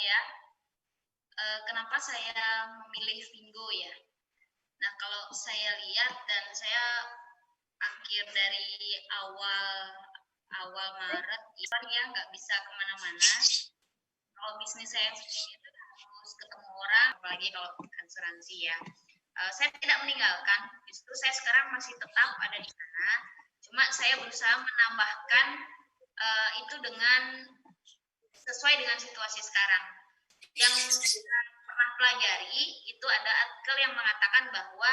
ya. Kenapa saya memilih Vingo ya? Nah, kalau saya lihat dan saya akhir dari awal Maret ya nggak bisa kemana-mana. Kalau bisnis saya sendiri itu harus ketemu orang, apalagi kalau asuransi ya. Saya tidak meninggalkan, justru saya sekarang masih tetap ada di sana. Cuma saya berusaha menambahkan itu dengan sesuai dengan situasi sekarang. Yang saya pernah pelajari itu ada artikel yang mengatakan bahwa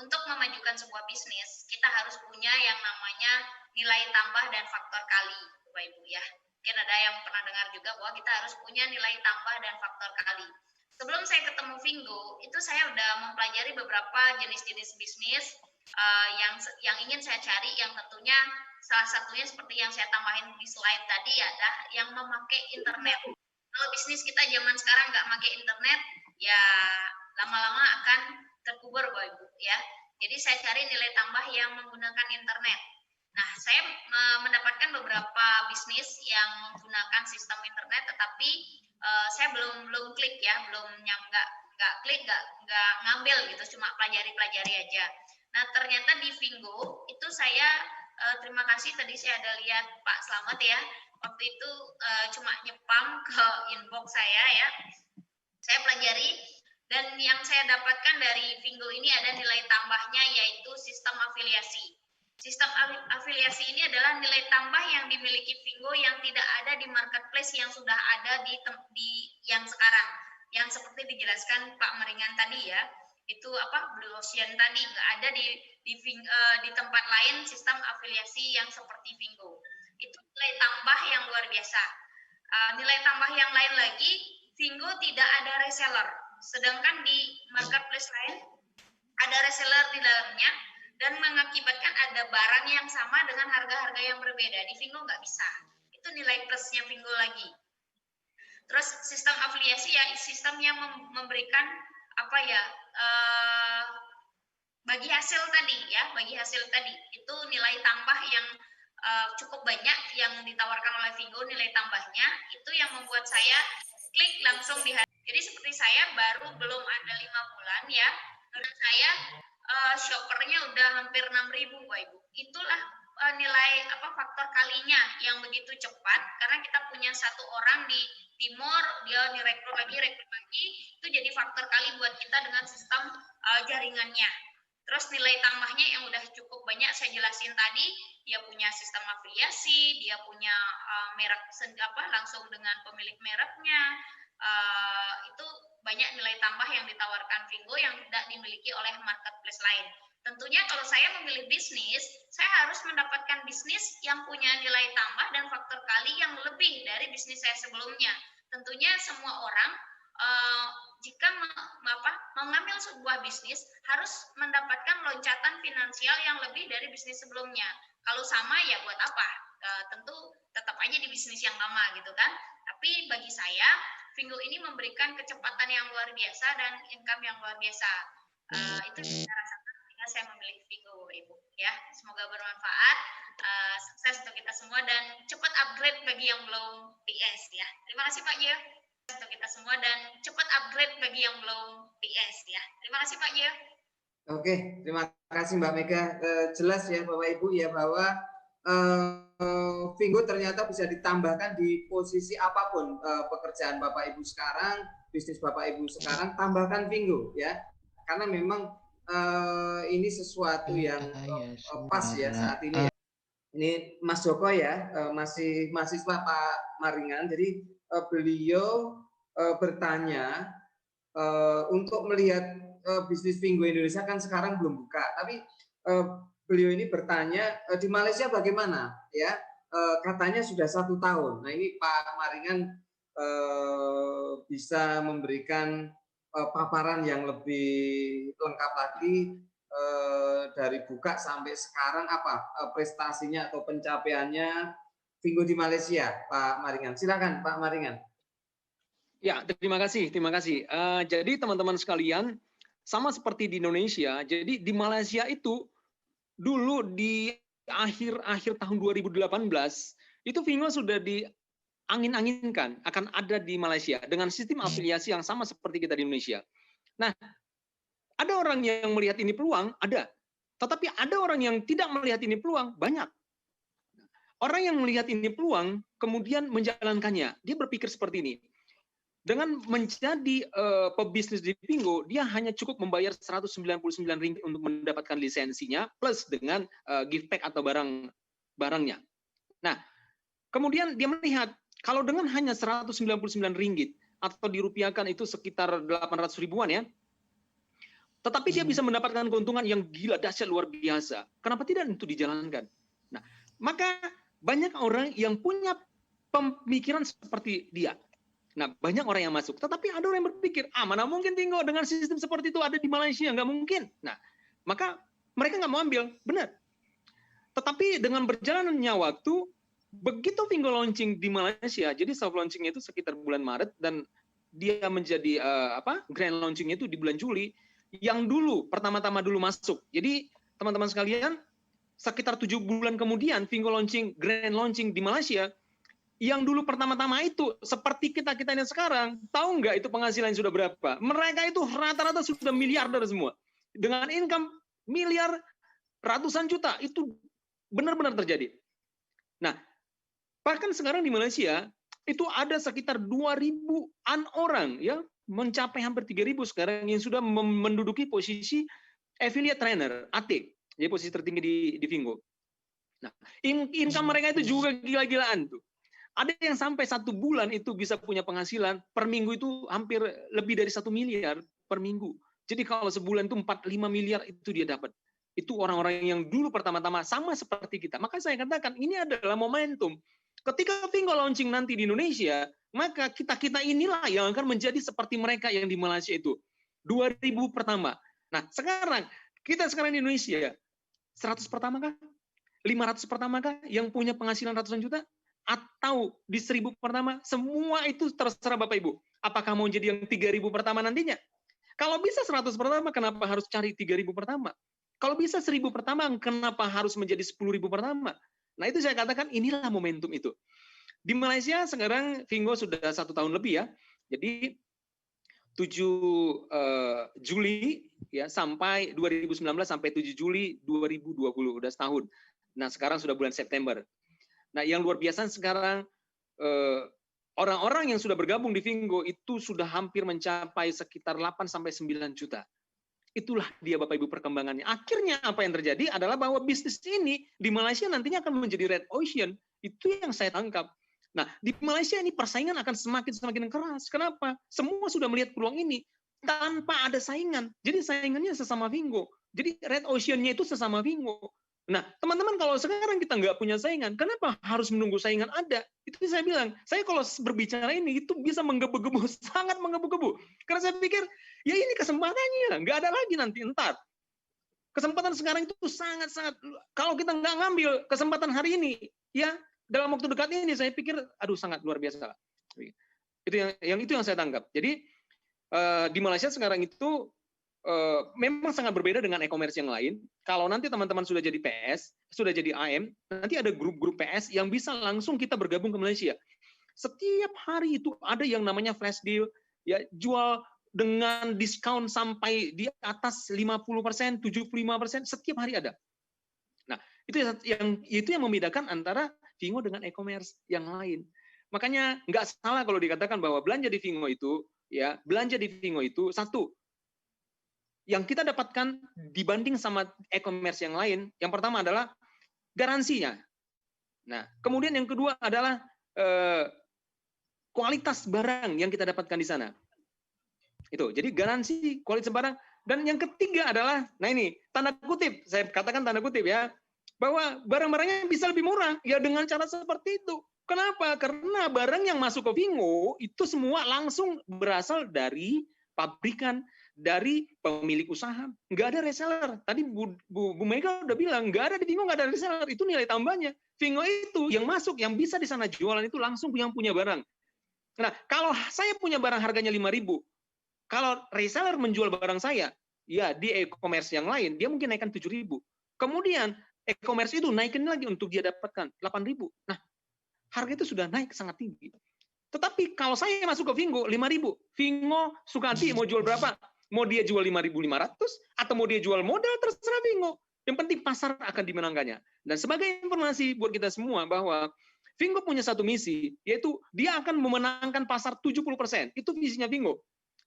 untuk memajukan sebuah bisnis kita harus punya yang namanya nilai tambah dan faktor kali, Bapak Ibu ya. Mungkin ada yang pernah dengar juga bahwa kita harus punya nilai tambah dan faktor kali. Sebelum saya ketemu Vingo, itu saya udah mempelajari beberapa jenis-jenis bisnis yang ingin saya cari, yang tentunya salah satunya seperti yang saya tambahin di slide tadi ada yang memakai internet. Kalau bisnis kita zaman sekarang nggak pakai internet, ya lama-lama akan terkubur, Bapak Ibu ya. Jadi saya cari nilai tambah yang menggunakan internet. Nah, saya mendapatkan beberapa bisnis yang menggunakan sistem internet, tetapi saya belum klik ya, nggak klik, nggak ngambil gitu, cuma pelajari aja. Nah, ternyata di Vingo itu saya terima kasih tadi saya ada lihat Pak Slamet ya, waktu itu cuma nyepam ke inbox saya ya. Saya pelajari dan yang saya dapatkan dari Vingo ini ada nilai tambahnya yaitu sistem afiliasi. Sistem afiliasi ini adalah nilai tambah yang dimiliki Vingo yang tidak ada di marketplace yang sudah ada di yang sekarang. Yang seperti dijelaskan Pak Maringan tadi ya, itu Blue Ocean tadi nggak ada di tempat lain sistem afiliasi yang seperti Vingo. Itu nilai tambah yang luar biasa. Nilai tambah yang lain lagi, Vingo tidak ada reseller, sedangkan di marketplace lain ada reseller di dalamnya dan mengakibatkan ada barang yang sama dengan harga-harga yang berbeda. Di Vingo nggak bisa. Itu nilai plusnya Vingo lagi. Terus sistem afiliasi ya sistem yang memberikan bagi hasil tadi itu nilai tambah yang cukup banyak yang ditawarkan oleh Vingo, nilai tambahnya itu yang membuat saya klik langsung di hari. Jadi seperti saya belum ada 5 bulan ya, menurut saya shoppernya udah hampir 6.000 Bapak Ibu. Itulah nilai faktor kalinya yang begitu cepat karena kita punya satu orang di timur, dia direkrut lagi, itu jadi faktor kali buat kita dengan sistem jaringannya. Terus nilai tambahnya yang udah cukup banyak saya jelasin tadi, dia punya sistem afiliasi, dia punya merek langsung dengan pemilik mereknya, itu banyak nilai tambah yang ditawarkan Vingo yang tidak dimiliki oleh marketplace lain. Tentunya kalau saya memilih bisnis, saya harus mendapatkan bisnis yang punya nilai tambah dan faktor kali yang lebih dari bisnis saya sebelumnya. Tentunya semua orang jika mengambil sebuah bisnis harus mendapatkan loncatan finansial yang lebih dari bisnis sebelumnya. Kalau sama ya buat apa? Tentu tetap aja di bisnis yang lama gitu kan. Tapi bagi saya, Vingo ini memberikan kecepatan yang luar biasa dan income yang luar biasa. Itu saya rasakan ketika saya memilih Vingo, Ibu. Ya, semoga bermanfaat. Sukses untuk kita semua dan cepat upgrade bagi yang belum PS ya. Terima kasih Pak Gio. Untuk kita semua dan cepat upgrade bagi yang belum PS ya. Terima kasih Pak Gio. Oke, terima kasih Mbak Mega. Jelas ya Bapak Ibu ya bahwa Vingo ternyata bisa ditambahkan di posisi apapun pekerjaan Bapak Ibu sekarang, bisnis Bapak Ibu sekarang, tambahkan Vingo ya, karena memang ini sesuatu yang pas ya saat ini ya. Ini Mas Joko ya, masih mahasiswa Pak Maringan, jadi beliau bertanya untuk melihat bisnis Vingo Indonesia kan sekarang belum buka, tapi beliau ini bertanya di Malaysia bagaimana ya, katanya sudah 1 tahun. Nah ini Pak Maringan bisa memberikan paparan yang lebih lengkap lagi dari buka sampai sekarang apa prestasinya atau pencapaiannya Vingo di Malaysia, Pak Maringan. Silakan Pak Maringan. Ya, terima kasih. Jadi teman-teman sekalian, sama seperti di Indonesia, jadi di Malaysia itu dulu di akhir tahun 2018 itu Vingo sudah angin-anginkan akan ada di Malaysia dengan sistem afiliasi yang sama seperti kita di Indonesia. Nah, ada orang yang melihat ini peluang, ada. Tetapi ada orang yang tidak melihat ini peluang, banyak. Orang yang melihat ini peluang, kemudian menjalankannya. Dia berpikir seperti ini. Dengan menjadi pebisnis di Fingo, dia hanya cukup membayar 199 ringgit untuk mendapatkan lisensinya, plus dengan gift pack atau barangnya. Nah, kemudian dia melihat, kalau dengan hanya 199 ringgit, atau dirupiahkan itu sekitar 800 ribuan ya, tetapi dia bisa mendapatkan keuntungan yang gila, dahsyat, luar biasa. Kenapa tidak itu dijalankan? Nah, maka banyak orang yang punya pemikiran seperti dia. Nah, banyak orang yang masuk. Tetapi ada orang yang berpikir, mana mungkin Fingo dengan sistem seperti itu ada di Malaysia? Nggak mungkin. Nah, maka mereka nggak mau ambil. Benar. Tetapi dengan berjalannya waktu, begitu Fingo launching di Malaysia, jadi soft launchingnya itu sekitar bulan Maret, dan dia menjadi grand launchingnya itu di bulan Juli, yang dulu, pertama-tama dulu masuk. Jadi, teman-teman sekalian, sekitar 7 bulan kemudian, Fingo launching, grand launching di Malaysia, yang dulu pertama-tama itu, seperti kita-kita ini sekarang, tahu nggak itu penghasilan sudah berapa? Mereka itu rata-rata sudah miliarder semua. Dengan income miliar, ratusan juta, itu benar-benar terjadi. Nah, bahkan sekarang di Malaysia, itu ada sekitar 2.000-an orang, ya, mencapai hampir 3.000 sekarang yang sudah menduduki posisi affiliate trainer, AT, jadi posisi tertinggi di Fingo. Nah, income mereka itu juga gila-gilaan tuh. Ada yang sampai 1 bulan itu bisa punya penghasilan per minggu itu hampir lebih dari 1 miliar per minggu. Jadi kalau sebulan itu 4-5 miliar itu dia dapat. Itu orang-orang yang dulu pertama-tama sama seperti kita. Maka saya katakan ini adalah momentum. Ketika Fingo launching nanti di Indonesia, maka kita-kita inilah yang akan menjadi seperti mereka yang di Malaysia itu. 2.000 pertama. Nah, kita sekarang di Indonesia, 100 pertama kah? 500 pertama kah yang punya penghasilan ratusan juta? Atau di 1.000 pertama, semua itu terserah Bapak Ibu. Apakah mau jadi yang 3.000 pertama nantinya? Kalau bisa 100 pertama, kenapa harus cari 3.000 pertama? Kalau bisa 1.000 pertama, kenapa harus menjadi 10.000 pertama? Nah, itu saya katakan inilah momentum itu. Di Malaysia sekarang Fingo sudah 1 tahun lebih ya. Jadi 7 Juli ya sampai 2019 sampai 7 Juli 2020 udah setahun. Nah, sekarang sudah bulan September. Nah, yang luar biasa sekarang orang-orang yang sudah bergabung di Fingo itu sudah hampir mencapai sekitar 8-9 juta. Itulah dia Bapak Ibu perkembangannya. Akhirnya apa yang terjadi adalah bahwa bisnis ini di Malaysia nantinya akan menjadi red ocean. Itu yang saya tangkap. Nah, di Malaysia ini persaingan akan semakin keras. Kenapa? Semua sudah melihat peluang ini tanpa ada saingan. Jadi saingannya sesama Fingo. Jadi red ocean-nya itu sesama Fingo. Nah, teman-teman kalau sekarang kita nggak punya saingan, kenapa harus menunggu saingan ada? Itu saya bilang, saya kalau berbicara ini itu bisa menggebu-gebu, sangat menggebu-gebu. Karena saya pikir, ya ini kesempatannya, nggak ada lagi nanti entar. Kesempatan sekarang itu sangat-sangat, kalau kita nggak ngambil kesempatan hari ini, ya dalam waktu dekat ini saya pikir, aduh sangat luar biasa. Itu yang saya tangkap. Jadi di Malaysia sekarang itu memang sangat berbeda dengan e-commerce yang lain. Kalau nanti teman-teman sudah jadi PS, sudah jadi AM, nanti ada grup-grup PS yang bisa langsung kita bergabung ke Malaysia. Setiap hari itu ada yang namanya flash deal, ya jual dengan diskon sampai di atas 50%, 75%, setiap hari ada. Nah, itu yang membedakan antara Fingo dengan e-commerce yang lain. Makanya nggak salah kalau dikatakan bahwa belanja di Fingo itu, ya belanja di Fingo itu satu, yang kita dapatkan dibanding sama e-commerce yang lain, yang pertama adalah garansinya. Nah, kemudian yang kedua adalah kualitas barang yang kita dapatkan di sana. Itu, jadi garansi, kualitas barang. Dan yang ketiga adalah, nah ini, tanda kutip, saya katakan tanda kutip ya, bahwa barang-barangnya bisa lebih murah, ya dengan cara seperti itu. Kenapa? Karena barang yang masuk ke Fingo, itu semua langsung berasal dari pabrikan, dari pemilik usaha, nggak ada reseller. Tadi Bu Mega udah bilang, nggak ada di Fingo, nggak ada reseller. Itu nilai tambahnya. Fingo itu yang masuk, yang bisa di sana jualan itu langsung yang punya barang. Nah, kalau saya punya barang harganya 5.000, kalau reseller menjual barang saya, ya di e-commerce yang lain, dia mungkin naikkan 7.000. Kemudian e-commerce itu naikin lagi untuk dia dapatkan 8.000. Nah, harga itu sudah naik sangat tinggi. Tetapi kalau saya masuk ke Vingo 5.000, Vingo Sukadi mau jual berapa? Mau dia jual 5.500 atau mau dia jual modal, terserah Vingo. Yang penting pasar akan dimenangkannya. Dan sebagai informasi buat kita semua bahwa Vingo punya satu misi, yaitu dia akan memenangkan pasar 70%. Itu visinya Vingo.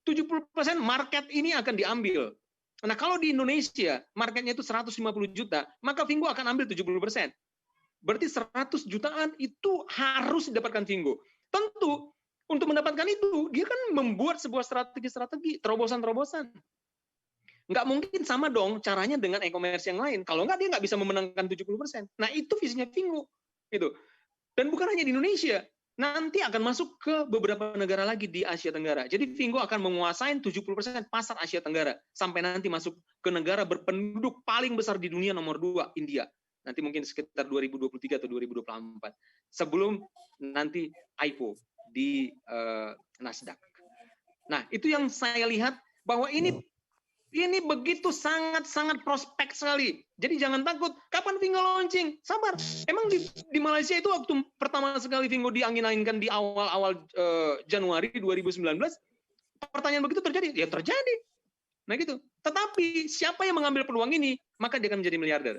70% market ini akan diambil. Nah, kalau di Indonesia marketnya itu 150 juta, maka Vingo akan ambil 70%. Berarti 100 jutaan itu harus didapatkan Vingo. Tentu, untuk mendapatkan itu, dia kan membuat sebuah strategi-strategi, terobosan-terobosan. Nggak mungkin sama dong caranya dengan e-commerce yang lain. Kalau nggak, dia nggak bisa memenangkan 70%. Nah, itu visinya Vingo. Gitu. Dan bukan hanya di Indonesia, nanti akan masuk ke beberapa negara lagi di Asia Tenggara. Jadi Vingo akan menguasai 70% pasar Asia Tenggara, sampai nanti masuk ke negara berpenduduk paling besar di dunia nomor 2, India. Nanti mungkin sekitar 2023 atau 2024. Sebelum nanti IPO di Nasdaq. Nah, itu yang saya lihat bahwa ini begitu sangat-sangat prospek sekali. Jadi jangan takut. Kapan Vingo launching? Sabar. Emang di Malaysia itu waktu pertama sekali Vingo diangin-anginkan di awal-awal Januari 2019, pertanyaan begitu terjadi? Ya terjadi. Nah gitu. Tetapi siapa yang mengambil peluang ini, maka dia akan menjadi miliarder.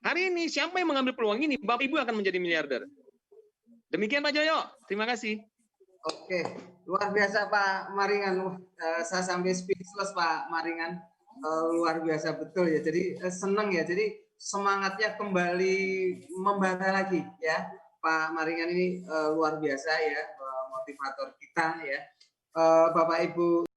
Hari ini siapa yang mengambil peluang ini, Bapak Ibu akan menjadi miliarder. Demikian Pak Joyo. Terima kasih. Oke, luar biasa Pak Maringan. Saya sampai speechless Pak Maringan. Luar biasa betul ya. Jadi senang ya. Jadi semangatnya kembali membara lagi ya. Pak Maringan ini luar biasa ya, motivator kita ya. Bapak Ibu